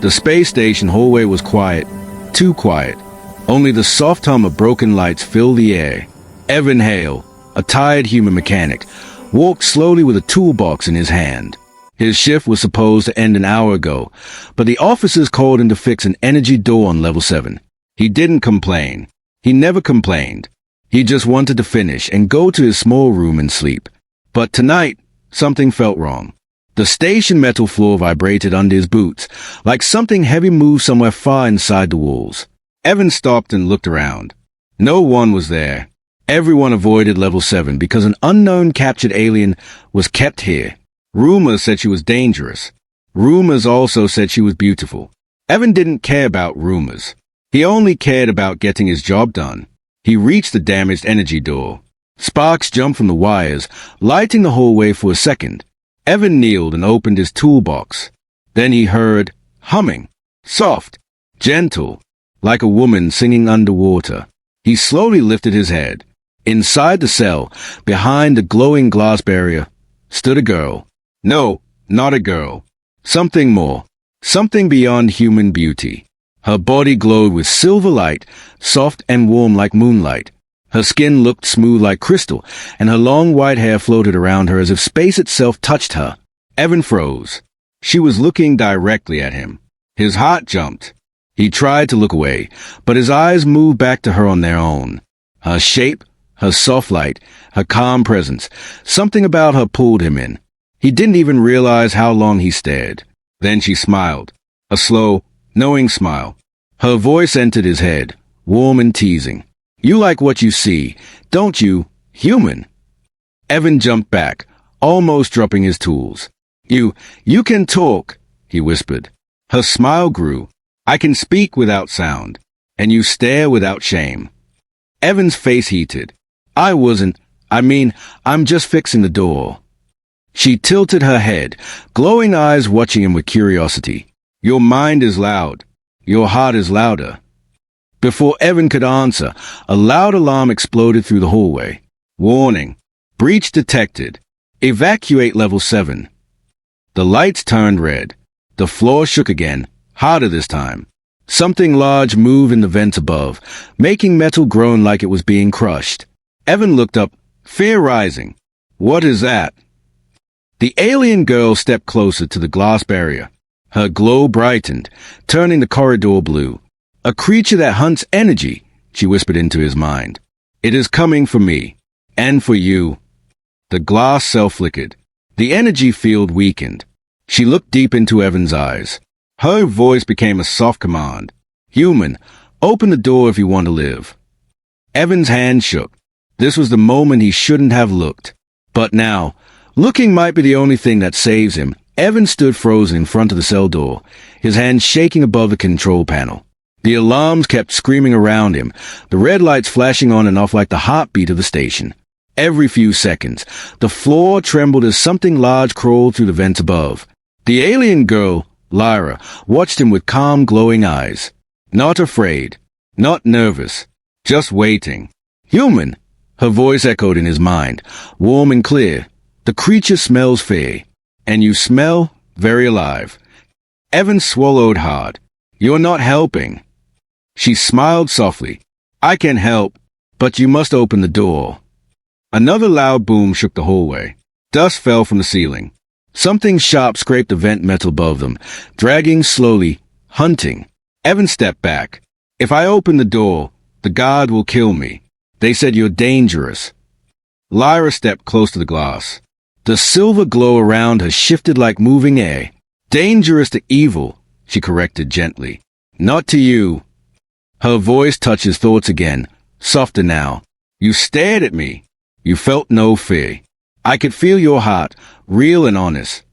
The space station hallway was quiet, too quiet. Only the soft hum of broken lights filled the air. Evan Hale, a tired human mechanic, walked slowly with a toolbox in his hand. His shift was supposed to end an hour ago, but the officers called him to fix an energy door on level 7. He didn't complain. He never complained. He just wanted to finish and go to his small room and sleep. But tonight, something felt wrong. The station metal floor vibrated under his boots, like something heavy moved somewhere far inside the walls. Evan stopped and looked around. No one was there. Everyone avoided level 7 because an unknown captured alien was kept here. Rumors said she was dangerous. Rumors also said she was beautiful. Evan didn't care about rumors. He only cared about getting his job done. He reached the damaged energy door. Sparks jumped from the wires, lighting the hallway for a second. Evan kneeled and opened his toolbox. Then he heard humming, soft, gentle, like a woman singing underwater. He slowly lifted his head. Inside the cell, behind the glowing glass barrier, stood a girl. No, not a girl. Something more. Something beyond human beauty. Her body glowed with silver light, soft and warm like moonlight. Her skin looked smooth like crystal, and her long white hair floated around her as if space itself touched her. Evan froze. She was looking directly at him. His heart jumped. He tried to look away, but his eyes moved back to her on their own. Her shape, her soft light, her calm presence, something about her pulled him in. He didn't even realize how long he stared. Then she smiled. A slow, knowing smile. Her voice entered his head, warm and teasing. You like what you see, don't you, human? Evan jumped back, almost dropping his tools. You can talk, he whispered. Her smile grew. I can speak without sound, and you stare without shame. Evan's face heated. I'm just fixing the door. She tilted her head, glowing eyes watching him with curiosity. Your mind is loud. Your heart is louder. Before Evan could answer, a loud alarm exploded through the hallway. Warning. Breach detected. Evacuate level 7. The lights turned red. The floor shook again, harder this time. Something large moved in the vents above, making metal groan like it was being crushed. Evan looked up, fear rising. What is that? The alien girl stepped closer to the glass barrier. Her glow brightened, turning the corridor blue. A creature that hunts energy, she whispered into his mind. It is coming for me. And for you. The glass cell flickered. The energy field weakened. She looked deep into Evan's eyes. Her voice became a soft command. Human, open the door if you want to live. Evan's hand shook. This was the moment he shouldn't have looked. But now, looking might be the only thing that saves him. Evan stood frozen in front of the cell door, his hands shaking above the control panel. The alarms kept screaming around him, the red lights flashing on and off like the heartbeat of the station. Every few seconds, the floor trembled as something large crawled through the vents above. The alien girl, Lyra, watched him with calm, glowing eyes. Not afraid, not nervous, just waiting. Human, her voice echoed in his mind, warm and clear. The creature smells fear, and you smell very alive. Evan swallowed hard. You're not helping. She smiled softly. I can help, but you must open the door. Another loud boom shook the hallway. Dust fell from the ceiling. Something sharp scraped the vent metal above them, dragging slowly, hunting. Evan stepped back. If I open the door, the guard will kill me. They said you're dangerous. Lyra stepped close to the glass. The silver glow around her shifted like moving air. Dangerous to evil, she corrected gently. Not to you. Her voice touched his thoughts again, softer now. You stared at me. You felt no fear. I could feel your heart, real and honest.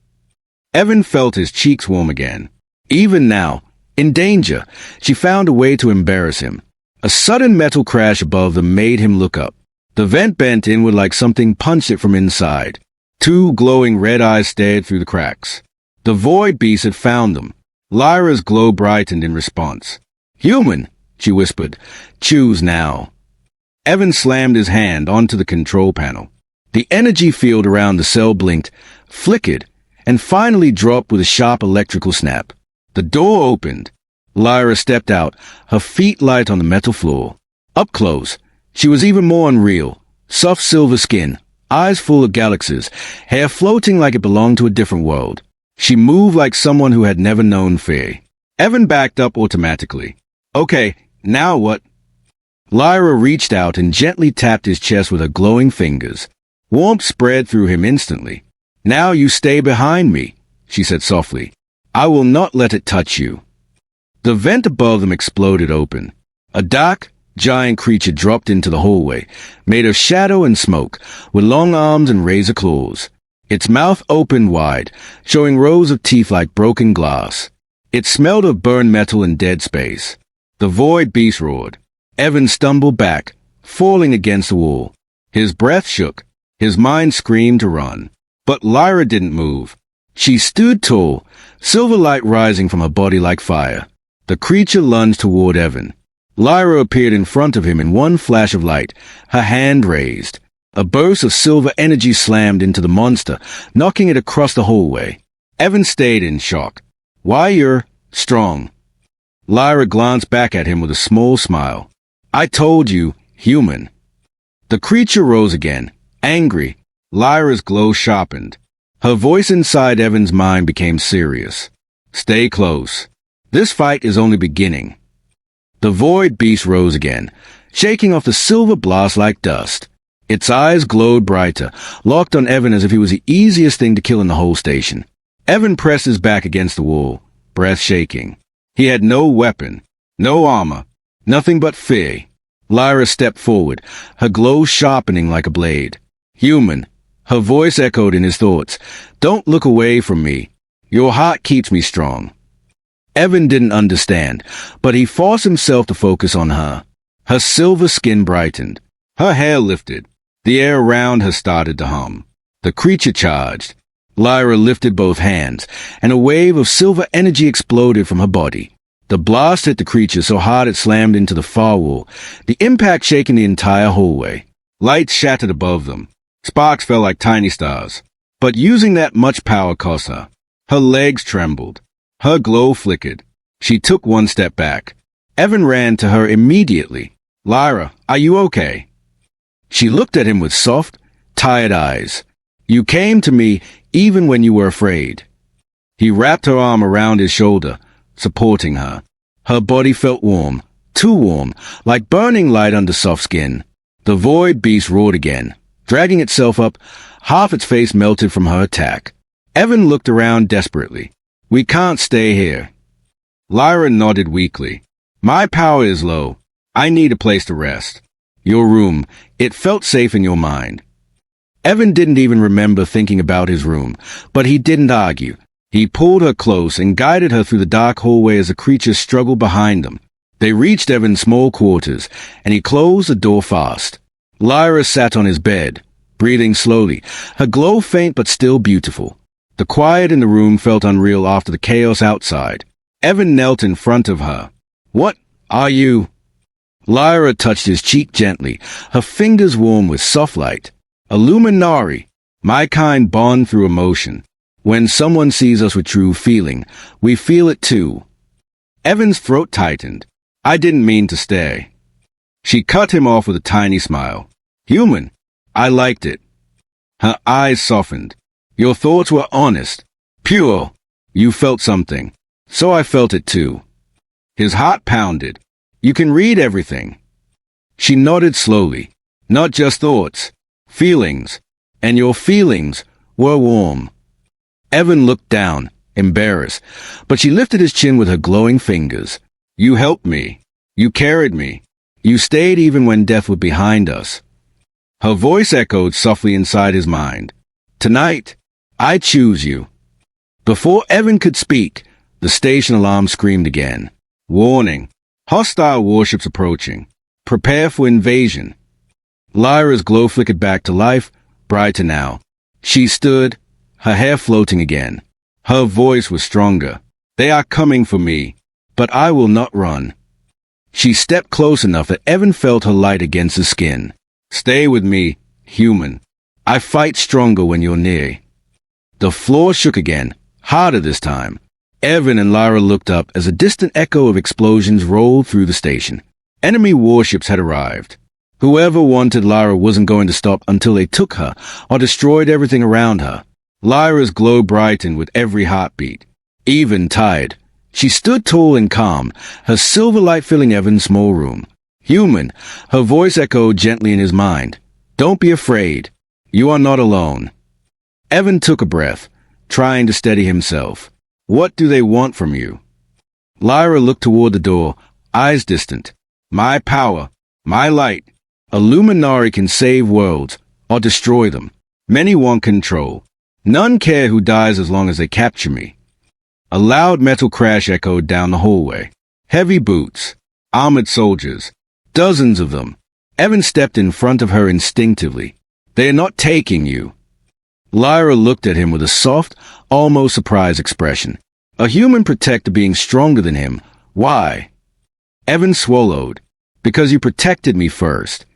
Evan felt his cheeks warm again. Even now, in danger, she found a way to embarrass him. A sudden metal crash above them made him look up. The vent bent inward like something punched it from inside. Two glowing red eyes stared through the cracks. The void beast had found them. Lyra's glow brightened in response. Human, she whispered. Choose now. Evan slammed his hand onto the control panel. The energy field around the cell blinked, flickered, and finally dropped with a sharp electrical snap. The door opened. Lyra stepped out, her feet light on the metal floor. Up close, she was even more unreal. Soft silver skin, eyes full of galaxies, hair floating like it belonged to a different world. She moved like someone who had never known fear. Evan backed up automatically. Okay, now what? Lyra reached out and gently tapped his chest with her glowing fingers. Warmth spread through him instantly. Now you stay behind me, she said softly. I will not let it touch you. The vent above them exploded open. A dark, giant creature dropped into the hallway, made of shadow and smoke, with long arms and razor claws. Its mouth opened wide, showing rows of teeth like broken glass. It smelled of burned metal and dead space. The void beast roared. Evan stumbled back, falling against the wall. His breath shook. His mind screamed to run. But Lyra didn't move. She stood tall, silver light rising from her body like fire. The creature lunged toward Evan. Lyra appeared in front of him in one flash of light, her hand raised. A burst of silver energy slammed into the monster, knocking it across the hallway. Evan stayed in shock. Why, you're strong. Lyra glanced back at him with a small smile. I told you, human. The creature rose again, angry. Lyra's glow sharpened. Her voice inside Evan's mind became serious. Stay close. This fight is only beginning. The void beast rose again, shaking off the silver blast like dust. Its eyes glowed brighter, locked on Evan as if he was the easiest thing to kill in the whole station. Evan pressed his back against the wall, breath shaking. He had no weapon, no armor, nothing but fear. Lyra stepped forward, her glow sharpening like a blade. Human. Her voice echoed in his thoughts. Don't look away from me. Your heart keeps me strong. Evan didn't understand, but he forced himself to focus on her. Her silver skin brightened. Her hair lifted. The air around her started to hum. The creature charged. Lyra lifted both hands, and a wave of silver energy exploded from her body. The blast hit the creature so hard it slammed into the far wall, the impact shaking the entire hallway. Lights shattered above them. Sparks fell like tiny stars. But using that much power cost her. Her legs trembled. Her glow flickered. She took one step back. Evan ran to her immediately. Lyra, are you okay? She looked at him with soft, tired eyes. You came to me even when you were afraid. He wrapped her arm around his shoulder, supporting her. Her body felt warm, too warm, like burning light under soft skin. The void beast roared again, dragging itself up. Half its face melted from her attack. Evan looked around desperately. We can't stay here. Lyra nodded weakly. My power is low. I need a place to rest. Your room. It felt safe in your mind. Evan didn't even remember thinking about his room, but he didn't argue. He pulled her close and guided her through the dark hallway as the creature struggled behind them. They reached Evan's small quarters, and he closed the door fast. Lyra sat on his bed, breathing slowly, her glow faint but still beautiful. The quiet in the room felt unreal after the chaos outside. Evan knelt in front of her. What are you? Lyra touched his cheek gently, her fingers warm with soft light. A luminari. My kind bond through emotion. When someone sees us with true feeling, we feel it too. Evan's throat tightened. I didn't mean to stay. She cut him off with a tiny smile. Human. I liked it. Her eyes softened. Your thoughts were honest, pure. You felt something. So I felt it too. His heart pounded. You can read everything. She nodded slowly. Not just thoughts, feelings. And your feelings were warm. Evan looked down, embarrassed, but she lifted his chin with her glowing fingers. You helped me. You carried me. You stayed even when death was behind us. Her voice echoed softly inside his mind. Tonight, I choose you. Before Evan could speak, the station alarm screamed again. Warning. Hostile warships approaching. Prepare for invasion. Lyra's glow flickered back to life, brighter now. She stood, her hair floating again. Her voice was stronger. They are coming for me, but I will not run. She stepped close enough that Evan felt her light against his skin. Stay with me, human. I fight stronger when you're near. The floor shook again, harder this time. Evan and Lyra looked up as a distant echo of explosions rolled through the station. Enemy warships had arrived. Whoever wanted Lyra wasn't going to stop until they took her or destroyed everything around her. Lyra's glow brightened with every heartbeat. Even tired, she stood tall and calm, her silver light filling Evan's small room. Human, her voice echoed gently in his mind. Don't be afraid. You are not alone. Evan took a breath, trying to steady himself. What do they want from you? Lyra looked toward the door, eyes distant. My power, my light. A luminary can save worlds, or destroy them. Many want control. None care who dies as long as they capture me. A loud metal crash echoed down the hallway. Heavy boots. Armored soldiers. Dozens of them. Evan stepped in front of her instinctively. They are not taking you. Lyra looked at him with a soft, almost surprised expression. A human protector being stronger than him. Why? Evan swallowed. Because you protected me first.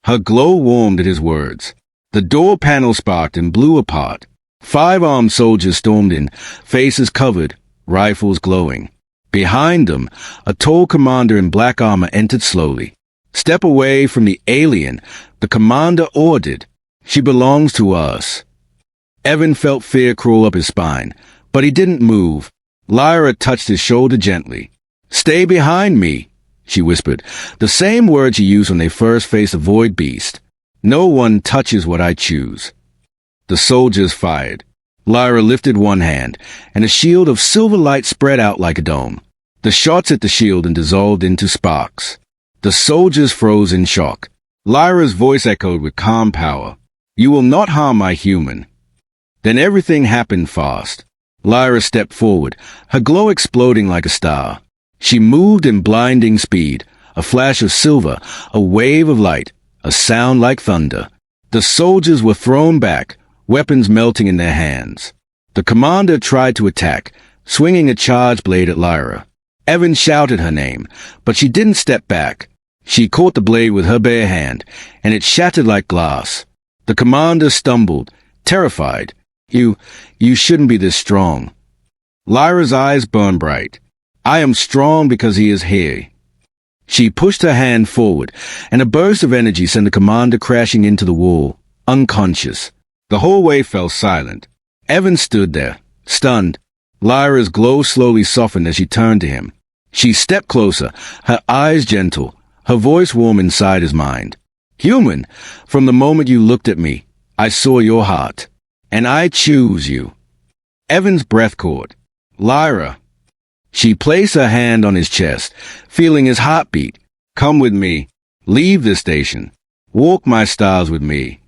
Her glow warmed at his words. The door panel sparked and blew apart. 5 armed soldiers stormed in, faces covered, rifles glowing. Behind them, a tall commander in black armor entered slowly. Step away from the alien, the commander ordered. She belongs to us. Evan felt fear crawl up his spine, but he didn't move. Lyra touched his shoulder gently. Stay behind me, she whispered, the same words she used when they first faced a void beast. No one touches what I choose. The soldiers fired. Lyra lifted one hand, and a shield of silver light spread out like a dome. The shots hit the shield and dissolved into sparks. The soldiers froze in shock. Lyra's voice echoed with calm power. You will not harm my human. Then everything happened fast. Lyra stepped forward, her glow exploding like a star. She moved in blinding speed, a flash of silver, a wave of light, a sound like thunder. The soldiers were thrown back, weapons melting in their hands. The commander tried to attack, swinging a charged blade at Lyra. Evan shouted her name, but she didn't step back. She caught the blade with her bare hand, and it shattered like glass. The commander stumbled, terrified. You shouldn't be this strong. Lyra's eyes burned bright. I am strong because he is here. She pushed her hand forward, and a burst of energy sent the commander crashing into the wall, unconscious. The hallway fell silent. Evan stood there, stunned. Lyra's glow slowly softened as she turned to him. She stepped closer, her eyes gentle, her voice warm inside his mind. Human, from the moment you looked at me, I saw your heart, and I choose you. Evan's breath caught. Lyra. She placed her hand on his chest, feeling his heartbeat. Come with me. Leave this station. Walk my stars with me.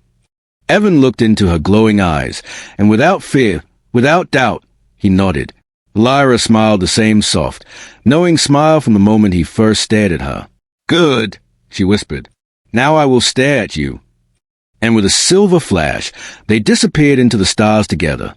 Evan looked into her glowing eyes, and without fear, without doubt, he nodded. Lyra smiled the same soft, knowing smile from the moment he first stared at her. Good, she whispered. Now I will stare at you. And with a silver flash, they disappeared into the stars together.